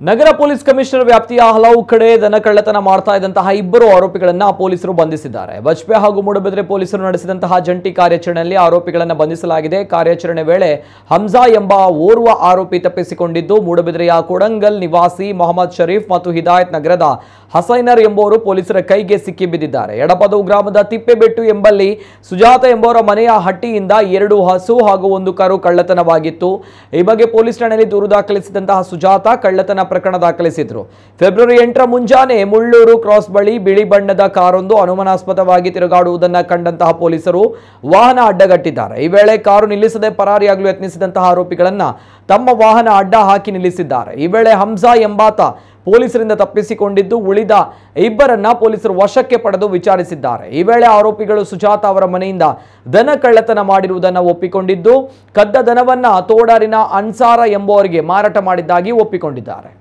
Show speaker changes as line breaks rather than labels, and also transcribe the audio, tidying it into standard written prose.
ನಗರ police commissioner ವ್ಯಾಪ್ತಿಯ ಹಲವು ಕಡೆ ದನ ಕಳ್ಳತನ ಮಾಡ್ತಾ ಇದ್ದಂತಹ ಇಬ್ಬರು ಆರೋಪಿಗಳನ್ನು ಪೊಲೀಸರು ಬಂಧಿಸಿದ್ದಾರೆ. ಬಜ್ಪೆ ಹಾಗೂ ಮೂಡಬಿದ್ರೆ ಪೊಲೀಸರು ನಡೆಸಿದಂತಹ ಜಂಟಿ ಕಾರ್ಯಾಚರಣೆಯಲ್ಲಿ ಆರೋಪಿಗಳನ್ನು ಬಂಧಿಸಲಾಗಿದೆ. ಕಾರ್ಯಾಚರಣೆ ವೇಳೆ ಹಂಜಾ ಎಂಬ ಓರ್ವ ಆರೋಪಿ ತಪ್ಪಿಸಿಕೊಂಡಿದ್ದು, ಮೂಡಬಿದ್ರೆಯ ಕೊಡಂಗಲ್ ನಿವಾಸಿ ಮೊಹಮ್ಮದ್ ಶರೀಫ್ ಮತ್ತು ಹಿದಾಯತ್ ನಗರದ ಹಸೈನರ್ ಎಂಬುವರು ಪೊಲೀಸರ ಕೈಗೆ ಸಿಕ್ಕಿಬಿದ್ದಿದ್ದಾರೆ. ಎಡಪದು ಗ್ರಾಮದ ತಿಪ್ಪೆಬೆಟ್ಟು ಎಂಬಲ್ಲಿ ಸುಜಾತ ಎಂಬುವರ ಮನೆಯ ಹಟ್ಟಿಯಿಂದ 2 ಹಸು ಹಾಗೂ 1 ಕರು ಕಳ್ಳತನವಾಗಿತ್ತು. ಈ ಬಗ್ಗೆ ಪೊಲೀಸ್ ಠಾಣೆಯಲ್ಲಿ ದೂರು ದಾಖಲಿಸಿದಂತಹ ಸುಜಾತ ಕಳ್ಳತನ ಪ್ರಕರಣ ದಾಖಲಿಸಿದ್ರು. ಫೆಬ್ರವರಿ 8ರ ಮುಂಜಾನೆ ಮುಳ್ಳೂರು ಕ್ರಾಸ್ ಬಳಿ ಬಿಳಿ ಬಣ್ಣದ ಕಾರೊಂದು ಅನುಮಾನಾಸ್ಪದವಾಗಿ ತಿರುಗಾಡುವುದನ್ನು ಕಂಡಂತಹ ಪೊಲೀಸರು ವಾಹನ ಅಡ್ಡಗಟ್ಟಿದ್ದಾರೆ. ಈ ವೇಳೆ ಕಾರು ನಿಲ್ಲಿಸದೆ ಪರಾರಿಯಾಗಲು ಯತ್ನಿಸಿದಂತಹ ಆರೋಪಿಗಳನ್ನ ತಮ್ಮ ವಾಹನ ಅಡ್ಡ ಹಾಕಿ ನಿಲ್ಲಿಸಿದ್ದಾರೆ. ಈ ವೇಳೆ ಹಂಜಾ ಎಂಬಾತ ಪೊಲೀಸರಿಂದ ತಪ್ಪಿಸಿಕೊಂಡಿದ್ದು, ಉಳಿದ ಇಬ್ಬರನ್ನ ಪೊಲೀಸರು ವಶಕ್ಕೆ ಪಡೆದು ವಿಚಾರಿಸಿದ್ದಾರೆ. ಈ ವೇಳೆ ಆರೋಪಿಗಳು ಸುಜಾತ ಅವರ ಮನೆಯಿಂದ ದನ ಕಳ್ಳತನ ಮಾಡಿರುವುದನ್ನು ಒಪ್ಪಿಕೊಂಡಿದ್ದು, ಕದ್ದ ದನವನ್ನ ತೋಡರಿನ ಅನ್ಸಾರ ಎಂಬುವರಿಗೆ ಮಾರಾಟ ಮಾಡಿದ್ದಾಗಿ ಒಪ್ಪಿಕೊಂಡಿದ್ದಾರೆ.